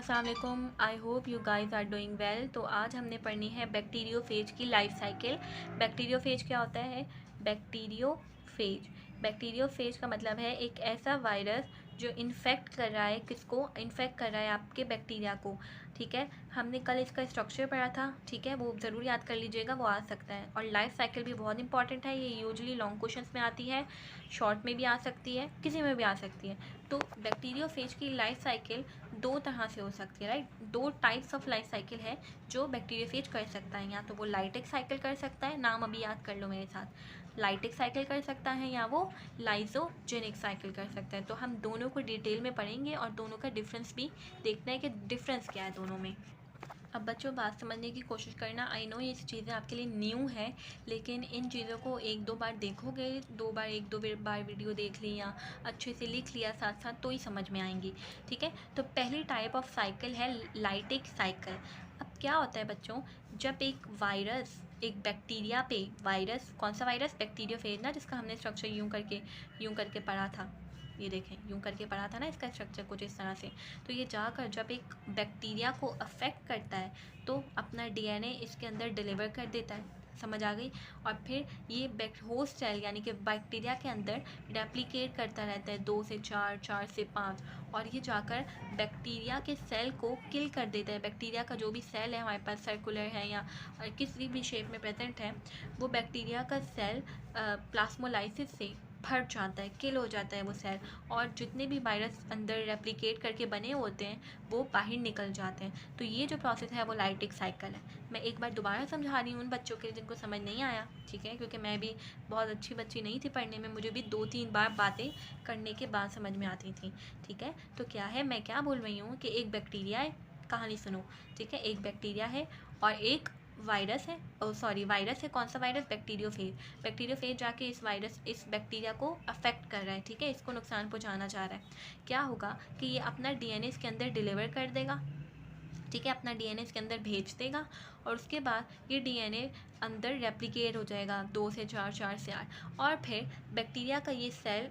अस्सलाम वालेकुम। I hope you guys are doing well. तो आज हमने पढ़नी है बैक्टीरियोफेज की लाइफ साइकिल। बैक्टीरियोफेज क्या होता है? बैक्टीरियोफेज बैक्टीरियोफेज का मतलब है एक ऐसा वायरस जो इन्फेक्ट कर रहा है, किसको इन्फेक्ट कर रहा है? आपके बैक्टीरिया को। ठीक है, हमने कल इसका स्ट्रक्चर पढ़ा था। ठीक है, वो ज़रूर याद कर लीजिएगा, वो आ सकता है। और लाइफ साइकिल भी बहुत इंपॉर्टेंट है, ये यूजुअली लॉन्ग क्वेश्चंस में आती है, शॉर्ट में भी आ सकती है, किसी में भी आ सकती है। तो बैक्टीरियोफेज की लाइफ साइकिल दो तरह से हो सकती है, राइट। दो टाइप्स ऑफ लाइफ साइकिल है जो बैक्टीरियोफेज कर सकता है। या तो वो लाइटिक साइकिल कर सकता है, नाम अभी याद कर लो मेरे साथ, लाइटिक साइकिल कर सकता है, या वो लाइजोजेनिक साइकिल कर सकता है। तो हम दोनों को डिटेल में पढ़ेंगे और दोनों का डिफरेंस भी देखना है कि डिफरेंस क्या है दोनों में। अब बच्चों बात समझने की कोशिश करना। आई नो ये चीज़ें आपके लिए न्यू है, लेकिन इन चीज़ों को एक दो बार देखोगे, एक दो बार वीडियो देख ली या अच्छे से लिख लिया साथ साथ, तो ही समझ में आएंगी। ठीक है, तो पहली टाइप ऑफ साइकिल है लाइटिक साइकिल। अब क्या होता है बच्चों, जब एक वायरस एक बैक्टीरिया पे, वायरस कौन सा वायरस? बैक्टीरियोफेज ना, जिसका हमने स्ट्रक्चर यूँ करके पढ़ा था। ये देखें, यूँ करके पढ़ा था ना इसका स्ट्रक्चर कुछ इस तरह से। तो ये जाकर जब एक बैक्टीरिया को अफेक्ट करता है तो अपना डीएनए इसके अंदर डिलीवर कर देता है, समझ आ गई। और फिर ये होस्ट सेल यानी कि बैक्टीरिया के अंदर रेप्लिकेट करता रहता है 2 से 4, 4 से 5, और ये जाकर बैक्टीरिया के सेल को किल कर देता है। बैक्टीरिया का जो भी सेल है हमारे पास, सर्कुलर है या किसी भी शेप में प्रेजेंट है, वो बैक्टीरिया का सेल प्लाज्मोलाइसिस से फट जाता है, किल हो जाता है वो सेल, और जितने भी वायरस अंदर रेप्लिकेट करके बने होते हैं वो बाहर निकल जाते हैं। तो ये जो प्रोसेस है वो लाइटिक साइकिल है। मैं एक बार दोबारा समझा रही हूँ उन बच्चों के लिए जिनको समझ नहीं आया, ठीक है, क्योंकि मैं भी बहुत अच्छी बच्ची नहीं थी पढ़ने में, मुझे भी 2-3 बार बातें करने के बाद समझ में आती थी। ठीक है, तो क्या है, मैं क्या बोल रही हूँ कि एक बैक्टीरिया है, कहानी सुनो। ठीक है, एक बैक्टीरिया है और एक वायरस है, वायरस है। कौन सा वायरस? बैक्टीरियोफेज जाके इस बैक्टीरिया को अफेक्ट कर रहा है। ठीक है, इसको नुकसान पहुंचाना चाह रहा है। क्या होगा कि ये अपना डीएनए इसके अंदर डिलीवर कर देगा। ठीक है, अपना डीएनए इसके अंदर भेज देगा और उसके बाद ये डीएनए अंदर रेप्लिकेट हो जाएगा 2 से 4, 4 से 8, और फिर बैक्टीरिया का ये सेल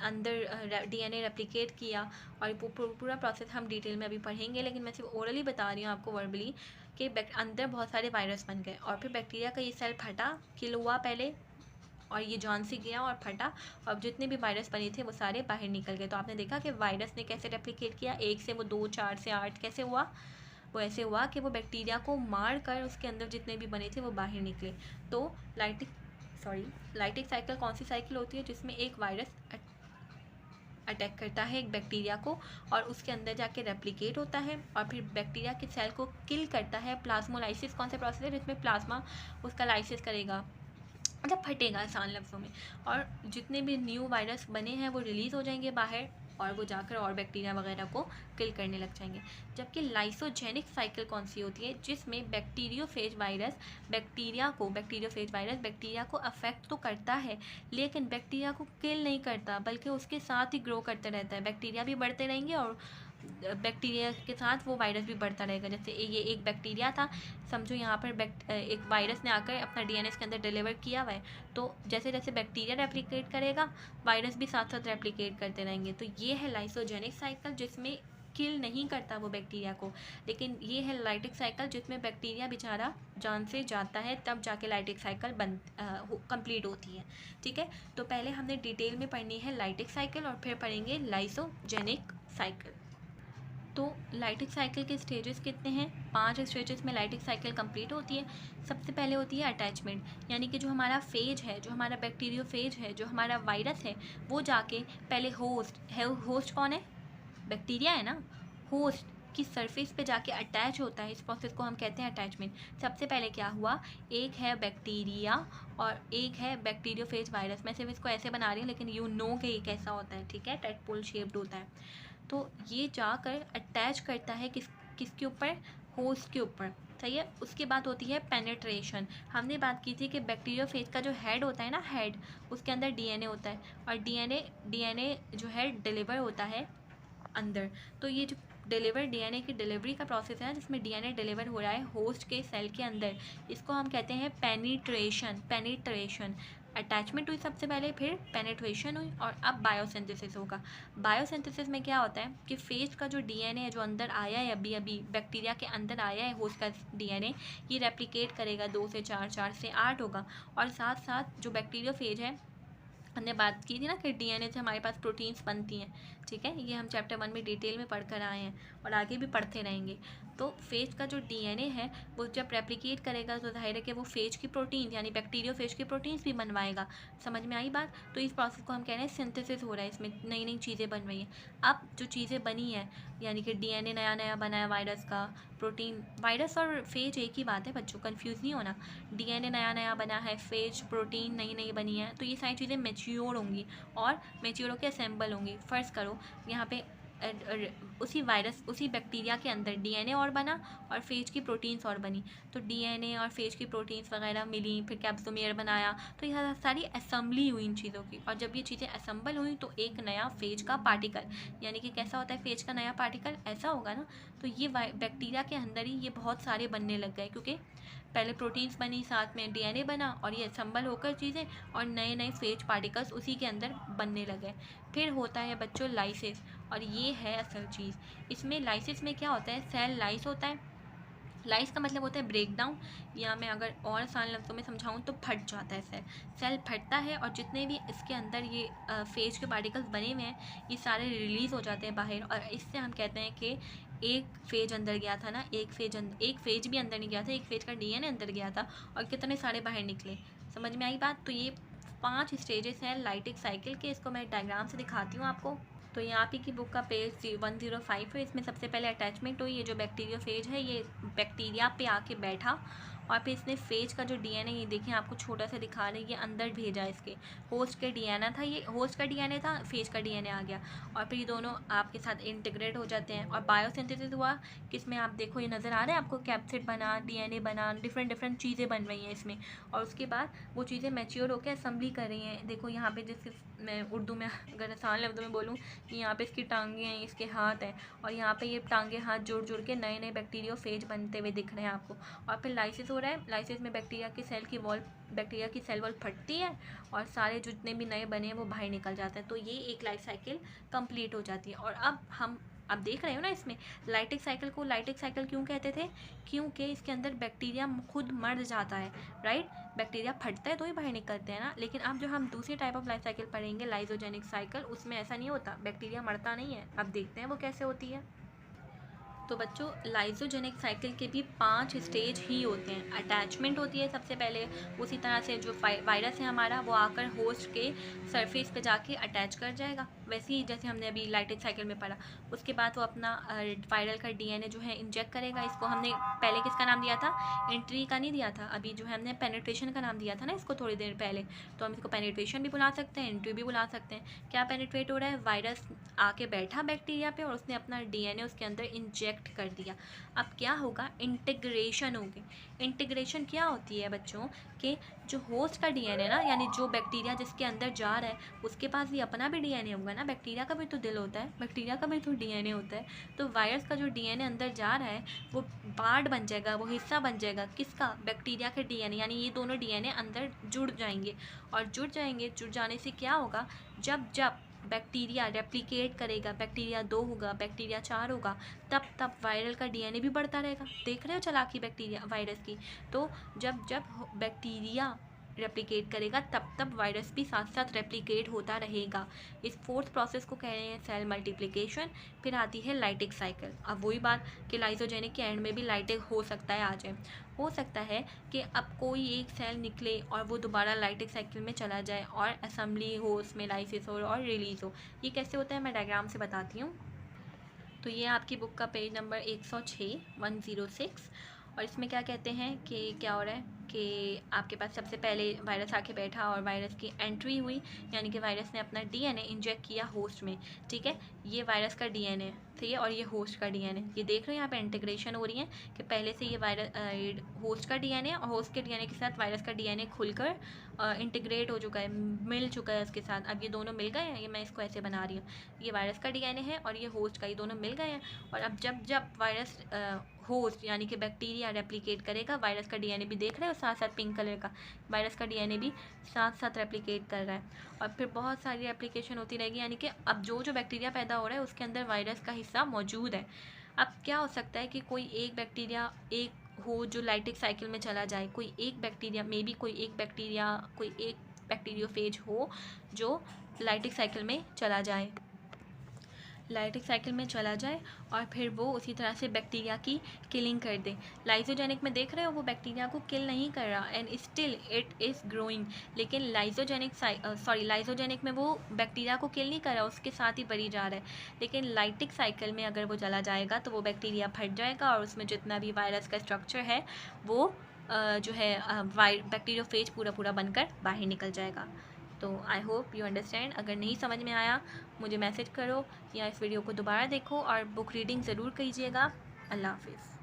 अंदर डीएनए रेप्लिकेट किया। और पूरा प्रोसेस हम डिटेल में अभी पढ़ेंगे, लेकिन मैं सिर्फ ओरली बता रही हूँ आपको, वर्बली, कि अंदर बहुत सारे वायरस बन गए और फिर बैक्टीरिया का ये सेल फटा, किल हुआ पहले, और ये जान से गया और फटा, और जितने भी वायरस बने थे वो सारे बाहर निकल गए। तो आपने देखा कि वायरस ने कैसे रेप्लिकेट किया, 1 से वो 2, 4 से 8 कैसे हुआ? वो ऐसे हुआ कि वो बैक्टीरिया को मार कर उसके अंदर जितने भी बने थे वो बाहर निकले। तो लाइटिक साइकिल कौन सी साइकिल होती है? जिसमें एक वायरस अटैक करता है एक बैक्टीरिया को और उसके अंदर जाके रेप्लिकेट होता है और फिर बैक्टीरिया के सेल को किल करता है। प्लाज्मोलाइसिस कौन सा प्रोसेस है? जिसमें प्लाज्मा उसका लाइसिस करेगा, मतलब फटेगा आसान लफ्ज़ों में, और जितने भी न्यू वायरस बने हैं वो रिलीज़ हो जाएंगे बाहर और वो जाकर और बैक्टीरिया वगैरह को किल करने लग जाएंगे। जबकि लाइसोजेनिक साइकिल कौन सी होती है? जिसमें बैक्टीरियोफेज वायरस बैक्टीरिया को अफेक्ट तो करता है, लेकिन बैक्टीरिया को किल नहीं करता, बल्कि उसके साथ ही ग्रो करता रहता है। बैक्टीरिया भी बढ़ते रहेंगे और बैक्टीरिया के साथ वो वायरस भी बढ़ता रहेगा। जैसे ये एक बैक्टीरिया था, समझो यहाँ पर एक वायरस ने आकर अपना डीएनए इसके अंदर डिलीवर किया हुआ है, तो जैसे जैसे बैक्टीरिया रेप्लिकेट करेगा, वायरस भी साथ साथ रेप्लिकेट करते रहेंगे। तो ये है लाइसोजेनिक साइकिल, जिसमें किल नहीं करता वो बैक्टीरिया को। लेकिन ये है लाइटिक साइकिल, जिसमें बैक्टीरिया बेचारा जान से जाता है, तब जाके लाइटिक साइकिल कंप्लीट होती है। ठीक है, तो पहले हमने डिटेल में पढ़नी है लाइटिक साइकिल और फिर पढ़ेंगे लाइसोजेनिक साइकिल। तो लाइटिक साइकिल के स्टेजेस कितने हैं? 5 स्टेजेस में लाइटिक साइकिल कंप्लीट होती है। सबसे पहले होती है अटैचमेंट, यानी कि जो हमारा फेज है, जो हमारा बैक्टीरियोफेज है, जो हमारा वायरस है, वो जाके पहले होस्ट कौन है? बैक्टीरिया है ना। होस्ट की सरफेस पे जाके अटैच होता है, इस प्रोसेस को हम कहते हैं अटैचमेंट। सबसे पहले क्या हुआ, एक है बैक्टीरिया और एक है बैक्टीरियोफेज वायरस। मैं सिर्फ इसको ऐसे बना रही हूँ, लेकिन यू नो कि ये कैसा होता है। ठीक है, टेडपोल शेप्ड होता है। तो ये जाकर अटैच करता है किसके ऊपर? होस्ट के ऊपर। सही है, उसके बाद होती है पेनेट्रेशन। हमने बात की थी कि बैक्टीरियोफेज का जो हेड होता है ना, हेड, उसके अंदर डीएनए होता है और डीएनए जो है डिलीवर होता है अंदर। तो ये जो डीएनए की डिलीवरी का प्रोसेस है ना, जिसमें डीएनए डिलीवर हो रहा है होस्ट के सेल के अंदर, इसको हम कहते हैं पेनिट्रेशन। अटैचमेंट हुई सबसे पहले, फिर पेनेट्रेशन हुई और अब बायोसिंथेसिस होगा। बायोसिंथेसिस में क्या होता है कि फेज का जो डीएनए है जो अंदर आया है अभी अभी बैक्टीरिया के अंदर आया है होस्ट का डीएनए, ये रेप्लिकेट करेगा 2 से 4, 4 से 8 होगा। और साथ साथ जो बैक्टीरिया फेज है, हमने बात की थी ना कि डीएनए से हमारे पास प्रोटीन्स बनती हैं, ठीक है, ये हम चैप्टर 1 में डिटेल में पढ़ कर आए हैं और आगे भी पढ़ते रहेंगे। तो फेज का जो डीएनए है वो जब रेप्लिकेट करेगा तो जाहिर है कि वो फेज की प्रोटीन यानी बैक्टीरियो फेज की प्रोटीन्स भी बनवाएगा। समझ में आई बात? तो इस प्रोसेस को हम कह रहे हैं सिंथेसिस हो रहा है, इसमें नई नई चीज़ें बन रही हैं। अब जो चीज़ें बनी हैं यानी कि डीएनए नया नया बना है वायरस का, प्रोटीन, वायरस और फेज एक ही बात है बच्चों, कन्फ्यूज़ नहीं होना। डीएनए नया नया बना है, फेज प्रोटीन नई नई बनी है, तो ये सारी चीज़ें मैच्योर होंगी और मैच्योर होकर असेंबल होंगी। फ़र्ज़ करो यहाँ पे उसी वायरस उसी बैक्टीरिया के अंदर डीएनए और बना और फेज की प्रोटीन्स और बनी, तो डीएनए और फेज की प्रोटीन्स वगैरह मिली, फिर कैप्सोमेयर बनाया, तो यह सारी असेंबली हुई इन चीज़ों की। और जब ये चीज़ें असेंबल हुई तो एक नया फेज का पार्टिकल, यानी कि कैसा होता है फेज का नया पार्टिकल, ऐसा होगा ना। तो ये बैक्टीरिया के अंदर ही ये बहुत सारे बनने लग गए, क्योंकि पहले प्रोटीन्स बनी, साथ में डीएनए बना और ये असम्बल होकर चीज़ें और नए नए फेज पार्टिकल्स उसी के अंदर बनने लगे। फिर होता है बच्चों लाइसिस, और ये है असल चीज़। इसमें लाइसिस में क्या होता है, सेल लाइस होता है। लाइस का मतलब होता है ब्रेक डाउन, या मैं अगर और आसान लफ्ज़ों में समझाऊँ तो फट जाता है सेल फटता है और जितने भी इसके अंदर ये फेज के पार्टिकल्स बने हुए हैं ये सारे रिलीज़ हो जाते हैं बाहर, और इससे हम कहते हैं कि एक फेज अंदर गया था ना, एक फेज भी अंदर नहीं गया था, एक फेज का डीएनए अंदर गया था और कितने सारे बाहर निकले। समझ में आई बात? तो ये 5 स्टेजेस हैं लाइटिक साइकिल के, इसको मैं डायग्राम से दिखाती हूँ आपको। तो यहाँ पे की बुक का पेज 105 है। इसमें सबसे पहले अटैचमेंट हुई, ये जो बैक्टीरिया फेज है ये बैक्टीरिया पे आके बैठा और फिर इसने फेज का जो डीएनए, ये देखें आपको छोटा सा दिखा रहे हैं, ये अंदर भेजा इसके, होस्ट के डीएनए था, ये होस्ट का डीएनए था, फेज का डीएनए आ गया और फिर ये दोनों आपके साथ इंटीग्रेट हो जाते हैं। और बायोसिंथेसिस हुआ किसमें, आप देखो ये नज़र आ रहा है आपको, कैप्सिड बना, डीएनए बना, डिफरेंट चीज़ें बन रही हैं इसमें, और उसके बाद वो चीज़ें मैच्योर होकर असम्बली कर रही हैं। देखो यहाँ पे जिस मैं उर्दू में अगर आसान लफ्ज़ों में बोलूँ, यहाँ पे इसकी टांगें हैं, इसके हाथ हैं, और यहाँ पे ये टांगे हाथ जुड़ जुड़ के नए नए बैक्टीरिया फेज बनते हुए दिख रहे हैं आपको। और फिर लाइसिस हो रहा है, लाइसिस में बैक्टीरिया की सेल वॉल फटती है और सारे जितने भी नए बने हैं वो बाहर निकल जाते हैं। तो ये एक लाइफ साइकिल कंप्लीट हो जाती है। और अब देख रहे हो ना इसमें लाइटिक साइकिल को लाइटिक साइकिल क्यों कहते थे, क्योंकि इसके अंदर बैक्टीरिया खुद मर जाता है, राइट। बैक्टीरिया फटता है तो ही बाहर निकलते हैं ना। लेकिन अब जो हम दूसरी टाइप ऑफ लाइफ साइकिल पढ़ेंगे, लाइजोजेनिक साइकिल, उसमें ऐसा नहीं होता, बैक्टीरिया मरता नहीं है। अब देखते हैं वो कैसे होती है। तो बच्चों लाइजोजेनिक साइकिल के भी 5 स्टेज ही होते हैं। अटैचमेंट होती है सबसे पहले, उसी तरह से जो वायरस है हमारा वो आकर होस्ट के सरफेस पे जाके अटैच कर जाएगा, वैसे ही जैसे हमने अभी लाइटिक साइकिल में पढ़ा। उसके बाद वो अपना वायरल का डीएनए जो है इंजेक्ट करेगा। इसको हमने पहले किसका नाम दिया था, एंट्री का नहीं दिया था, अभी जो है हमने पेनिट्रेशन का नाम दिया था ना इसको थोड़ी देर पहले। तो हम इसको पेनिट्रेशन भी बुला सकते हैं, एंट्री भी बुला सकते हैं। क्या पेनिट्रेट हो रहा है, वायरस आके बैठा बैक्टीरिया पे और उसने अपना डीएनए उसके अंदर इंजेक्ट कर दिया। अब क्या होगा, इंटीग्रेशन होगी। इंटीग्रेशन क्या होती है बच्चों, कि जो होस्ट का डीएनए ना, यानी जो बैक्टीरिया जिसके अंदर जा रहा है उसके पास भी अपना भी डीएनए होगा ना, बैक्टीरिया का भी तो दिल होता है, बैक्टीरिया का भी तो डीएनए होता है। तो वायरस का जो डीएनए अंदर जा रहा है वो पार्ट बन जाएगा, वो हिस्सा बन जाएगा किसका, बैक्टीरिया के डीएनए, यानी ये दोनों डीएनए अंदर जुड़ जाएंगे। और जुड़ जाने से क्या होगा, जब जब बैक्टीरिया रेप्लिकेट करेगा, बैक्टीरिया 2 होगा, बैक्टीरिया 4 होगा, तब वायरल का डीएनए भी बढ़ता रहेगा। देख रहे हो चालाकी बैक्टीरिया वायरस की। तो जब जब बैक्टीरिया रेप्लिकेट करेगा तब वायरस भी साथ साथ रेप्लिकेट होता रहेगा। इस 4th प्रोसेस को कह रहे हैं सेल मल्टीप्लिकेशन। फिर आती है लाइटिक साइकिल। अब वही बात कि लाइजोजेनिक के एंड में भी लाइटिक हो सकता है आ जाए, हो सकता है कि अब कोई एक सेल निकले और वो दोबारा लाइटिक साइकिल में चला जाए और असेंबली हो, उसमें लाइसिस हो और रिलीज़ हो। ये कैसे होता है मैं डायग्राम से बताती हूँ। तो ये आपकी बुक का पेज नंबर 106 और इसमें क्या कहते हैं कि क्या हो रहा है कि आपके पास सबसे पहले वायरस आके बैठा और वायरस की एंट्री हुई, यानी कि वायरस ने अपना डीएनए इंजेक्ट किया होस्ट में, ठीक है। ये वायरस का डीएनए, ठीक है, और ये होस्ट का डीएनए, ये देख रहे हो यहाँ पे इंटीग्रेशन हो रही है कि पहले से ये वायरस होस्ट का डीएनए और होस्ट के डीएनए के साथ वायरस का डीएनए खुलकर इंटीग्रेट हो चुका है, मिल चुका है उसके साथ। अब ये दोनों मिल गए हैं, ये मैं इसको ऐसे बना रही हूँ, ये वायरस का डीएनए है और ये होस्ट का, ये दोनों मिल गए हैं। और अब जब जब वायरस होस्ट यानी कि बैक्टीरिया रेप्लिकेट करेगा, वायरस का डीएनए भी देख रहे हो साथ साथ पिंक कलर का वायरस का डीएनए भी साथ साथ रेप्लिकेट कर रहा है। और फिर बहुत सारी रेप्लिकेशन होती रहेगी, यानी कि अब जो बैक्टीरिया पैदा हो रहा है उसके अंदर वायरस का हिस्सा मौजूद है। अब क्या हो सकता है कि कोई एक बैक्टीरिया एक हो जो लाइटिक साइकिल में चला जाए, कोई एक बैक्टीरिया मे बी कोई एक बैक्टीरियोफेज हो जो लाइटिक साइकिल में चला जाए, और फिर वो उसी तरह से बैक्टीरिया की किलिंग कर दे। लाइजोजेनिक में देख रहे हो वो बैक्टीरिया को किल नहीं कर रहा and still it is growing, लेकिन लाइजोजेनिक में वो बैक्टीरिया को किल नहीं कर रहा, उसके साथ ही बढ़ी जा रहा है। लेकिन लाइटिक साइकिल में अगर वो चला जाएगा तो वो बैक्टीरिया फट जाएगा और उसमें जितना भी वायरस का स्ट्रक्चर है वो जो है बैक्टीरियोफेज पूरा बनकर बाहर निकल जाएगा। तो आई होप यू अंडरस्टैंड। अगर नहीं समझ में आया मुझे मैसेज करो या इस वीडियो को दोबारा देखो और बुक रीडिंग ज़रूर कीजिएगा। अल्लाह हाफिज़।